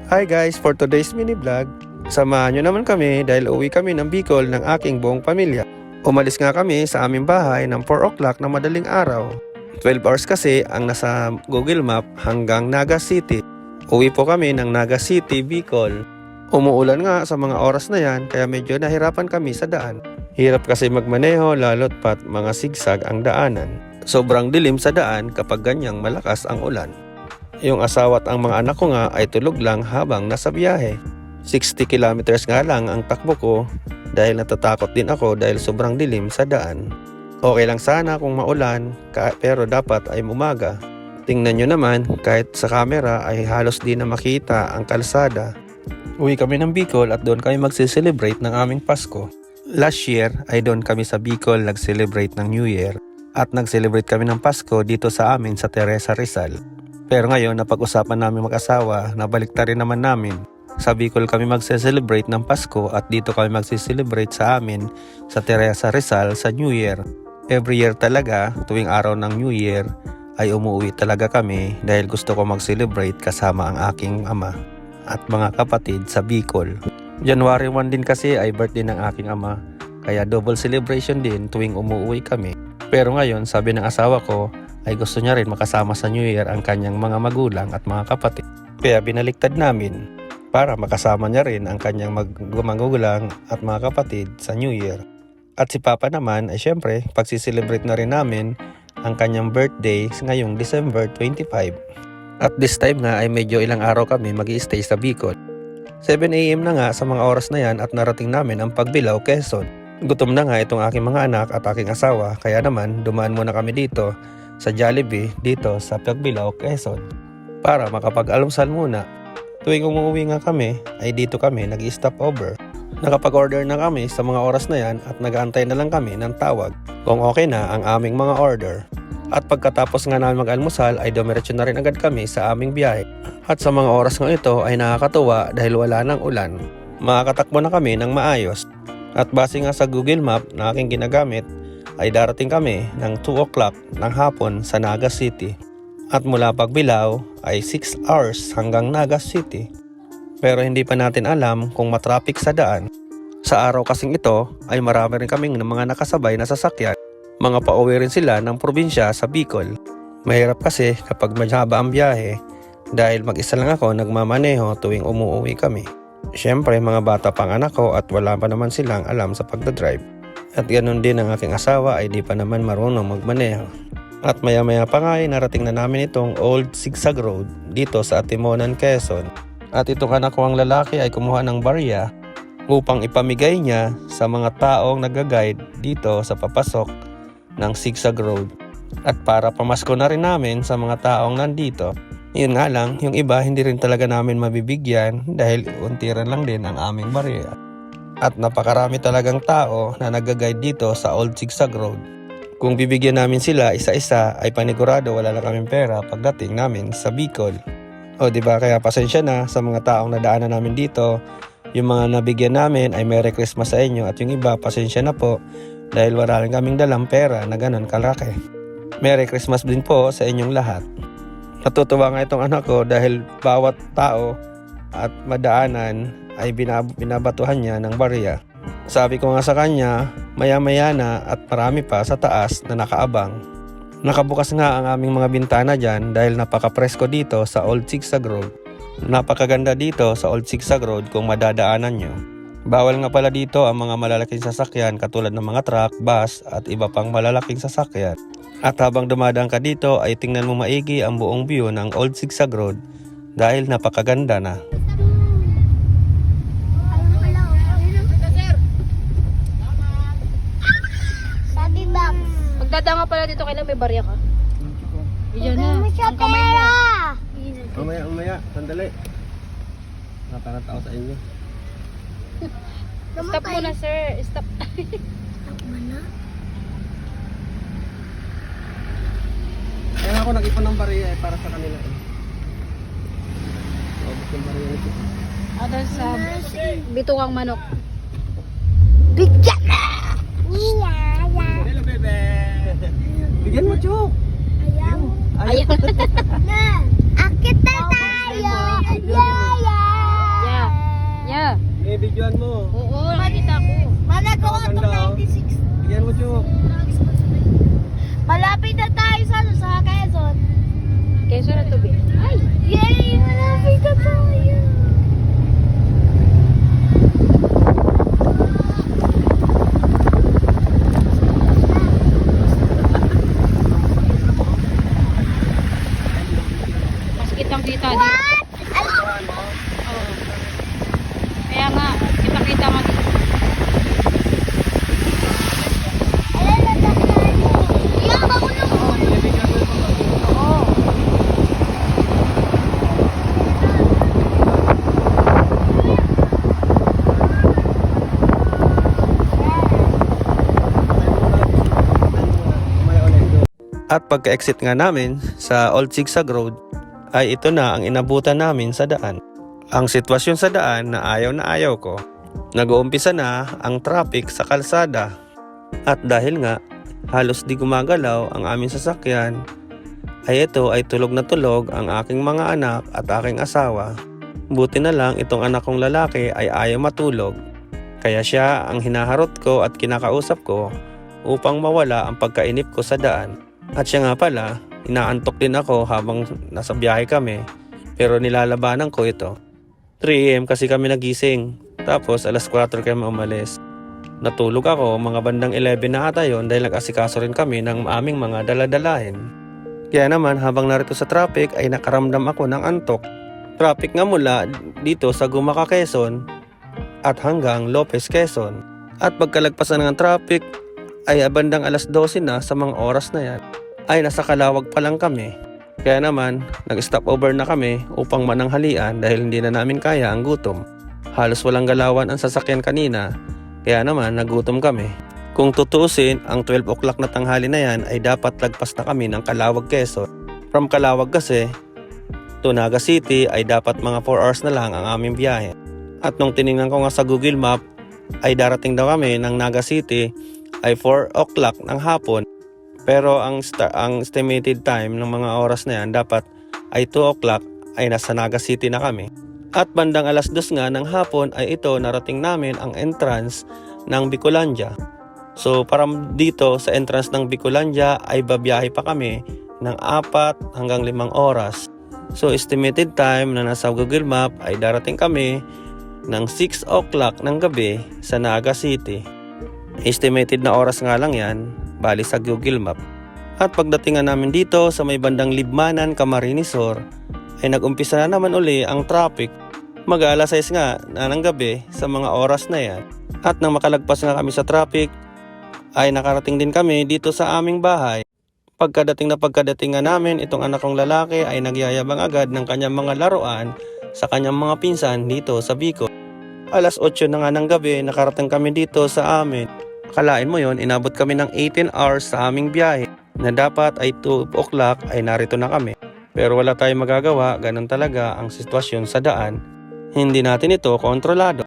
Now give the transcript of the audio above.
Hi guys, for today's mini vlog, samahan nyo naman kami dahil uwi kami ng Bicol ng aking buong pamilya. Umalis nga kami sa aming bahay ng 4 o'clock na madaling araw. 12 hours kasi ang nasa Google Map hanggang Naga City. Uwi po kami ng Naga City, Bicol. Umuulan nga sa mga oras na yan kaya medyo nahirapan kami sa daan. Hirap kasi magmaneho lalo't pat mga sigsag ang daanan. Sobrang dilim sa daan kapag ganyang malakas ang ulan. Yung asawa at ang mga anak ko nga ay tulog lang habang nasa biyahe. 60 kilometers nga lang ang takbo ko dahil natatakot din ako dahil sobrang dilim sa daan. Okay lang sana kung maulan pero dapat ay umaga. Tingnan nyo naman kahit sa camera ay halos di na makita ang kalsada. Uwi kami ng Bicol at doon kami magse-celebrate ng aming Pasko. Last year ay doon kami sa Bicol nag-celebrate ng New Year at nag-celebrate kami ng Pasko dito sa amin sa Teresa Rizal. Pero ngayon napag-usapan namin mag-asawa na baliktarin naman namin. Sa Bicol kami magse-celebrate ng Pasko at dito kami magse-celebrate sa amin sa Teresa Rizal sa New Year. Every year talaga, tuwing araw ng New Year ay umuwi talaga kami dahil gusto ko mag-celebrate kasama ang aking ama at mga kapatid sa Bicol. January 1 din kasi ay birthday ng aking ama, kaya double celebration din tuwing umuwi kami. Pero ngayon sabi ng asawa ko ay gusto niya rin makasama sa New Year ang kanyang mga magulang at mga kapatid. Kaya binaliktad namin para makasama niya rin ang kanyang magulang at mga kapatid sa New Year. At si Papa naman ay syempre pagsiselebrate na rin namin ang kanyang birthday ngayong December 25. At this time nga ay medyo ilang araw kami mag-i-stay sa Bicol. 7 AM na nga sa mga oras na yan at narating namin ang Pagbilao, Quezon. Gutom na nga itong aking mga anak at aking asawa kaya naman dumaan muna kami dito sa Jollibee dito sa Pagbilao, Quezon para makapag-almusal muna. Tuwing umuwi nga kami ay dito kami nag-stop over. Nakapag-order na kami sa mga oras na yan at nag-aantay na lang kami ng tawag kung okay na ang aming mga order. At pagkatapos nga namin mag-almusal ay dumiretso na rin agad kami sa aming biyahe. At sa mga oras nga ito ay nakakatuwa dahil wala nang ulan. Makakatakbo na kami ng maayos. At base nga sa Google Map na aking ginagamit ay darating kami ng 2 o'clock ng hapon sa Naga City. At mula Pagbilao ay 6 hours hanggang Naga City. Pero hindi pa natin alam kung matraffic sa daan. Sa araw kasing ito ay marami rin kaming mga nakasabay na sasakyan. Mga pauwi rin sila ng probinsya sa Bicol. Mahirap kasi kapag mahaba ang biyahe dahil mag-isa lang ako nagmamaneho tuwing umuwi kami. Siyempre mga bata pang anak ko at wala pa naman silang alam sa pagdadrive. At ganoon din ang aking asawa ay di pa naman marunong magmaneho. At maya-maya pa nga ay narating na namin itong Old Sigsag Road dito sa Timonan, Quezon. At itong anak ko ang lalaki ay kumuha ng barya upang ipamigay niya sa mga taong nag-guide dito sa papasok ng Sigsag Road. At para pamasko na rin namin sa mga taong nandito. Yun nga lang, yung iba hindi rin talaga namin mabibigyan dahil untiran lang din ang aming barya. At napakarami talagang tao na nag-guide dito sa Old Sigsag Road. Kung bibigyan namin sila isa-isa ay panigurado wala lang kaming pera pagdating namin sa Bicol. O diba kaya pasensya na sa mga taong nadaanan namin dito. Yung mga nabigyan namin ay Merry Christmas sa inyo at yung iba pasensya na po dahil wala rin kaming dalang pera na ganun kalaki. Merry Christmas din po sa inyong lahat. Natutuwa nga itong anak ko dahil bawat tao at madaanan ay binabatuhan niya ng barya. Sabi ko nga sa kanya, maya-maya na at marami pa sa taas na nakaabang. Nakabukas nga ang aming mga bintana dyan dahil napaka-presko dito sa Old Sigsag Road. Napakaganda dito sa Old Sigsag Road kung madadaanan nyo. Bawal nga pala dito ang mga malalaking sasakyan katulad ng mga truck, bus at iba pang malalaking sasakyan. At habang dumadaan ka dito ay tingnan mo maigi ang buong view ng Old Sigsag Road dahil napakaganda na. Magdadanga pala dito, kailan may barya ka? Iyan na. Ang kamay mo. Umaya, sandali. Nakakatao sa inyo. Stop muna, sir. Stop. Stop muna? Kaya ako nag-ipon ng barya para sa kanila. Obos yung barya nito. Others sa bitukang manok. Bigyan na! Yeah. Hello, bebe! Bigyan mo, Chok! Ayaw. Ayaw. Na! Akit na tayo! Yeah! Videoan mo. Oo, nakita ko. Malagawa to Ganda, oh. 96. Bigyan mo, Chuk. Malapit na tayo sa Quezon. Keso na to, be. Ay! Yay! Malapit na tayo. Mas kitang-kita dito. Oo. Kaya nga, kita-kita nga dito. Yan, bago na mo. Oo. At pagka-exit nga namin sa Old Sigsag Road, ay ito na ang inabutan namin sa daan. Ang sitwasyon sa daan na ayaw ko. Nag-uumpisa na ang traffic sa kalsada. At dahil nga halos di gumagalaw ang aming sasakyan, ay ito ay tulog na tulog ang aking mga anak at aking asawa. Buti na lang itong anak kong lalaki ay ayaw matulog. Kaya siya ang hinaharot ko at kinakausap ko upang mawala ang pagkainip ko sa daan. At siya nga pala, inaantok din ako habang nasa biyahe kami, pero nilalabanan ko ito. 3 AM kasi kami nagising, tapos alas 4 kami umalis. Natulog ako mga bandang 11 na ata yun dahil nag-asikaso rin kami ng aming mga daladalahin. Kaya naman habang narito sa traffic ay nakaramdam ako ng antok. Traffic nga mula dito sa Gumaca, Quezon at hanggang Lopez, Quezon. At pagkalagpasan ng traffic ay bandang alas 12 na sa mga oras na yan, ay nasa Calawag pa lang kami. Kaya naman, nag-stop over na kami upang mananghalian dahil hindi na namin kaya ang gutom. Halos walang galawan ang sasakyan kanina, kaya naman nagutom kami. Kung tutuusin, ang 12 o'clock na tanghali na yan ay dapat lagpas na kami ng Calawag, Quezon. From Calawag kasi to Naga City ay dapat mga 4 hours na lang ang aming biyahe. At nung tiningnan ko nga sa Google Map, ay darating daw kami ng Naga City ay 4 o'clock ng hapon. Pero ang estimated time ng mga oras na yan dapat ay 2 o'clock ay nasa Naga City na kami. At bandang alas 2 nga ng hapon ay ito narating namin ang entrance ng Bicolandia. So para dito sa entrance ng Bicolandia ay babiyahe pa kami ng 4 hanggang 5 oras. So estimated time na nasa Google Map ay darating kami ng 6 o'clock ng gabi sa Naga City. Estimated na oras nga lang yan, bali sa Google Map. At pagdating nga namin dito sa may bandang Libmanan, Camarines Sur, ay nag-umpisa na naman uli ang traffic. Mag-alas 6 nga na ng gabi sa mga oras na yan. At nang makalagpas nga kami sa traffic, ay nakarating din kami dito sa aming bahay. Pagkadating nga namin, itong anak kong lalaki ay nagyayabang agad ng kanyang mga laruan sa kanyang mga pinsan dito sa Bicol. Alas 8 na nga ng gabi, nakarating kami dito sa amin. Akalain mo yon, inabot kami ng 18 hours sa aming biyahe na dapat ay 2 o'clock ay narito na kami. Pero wala tayong magagawa, ganun talaga ang sitwasyon sa daan. Hindi natin ito kontrolado.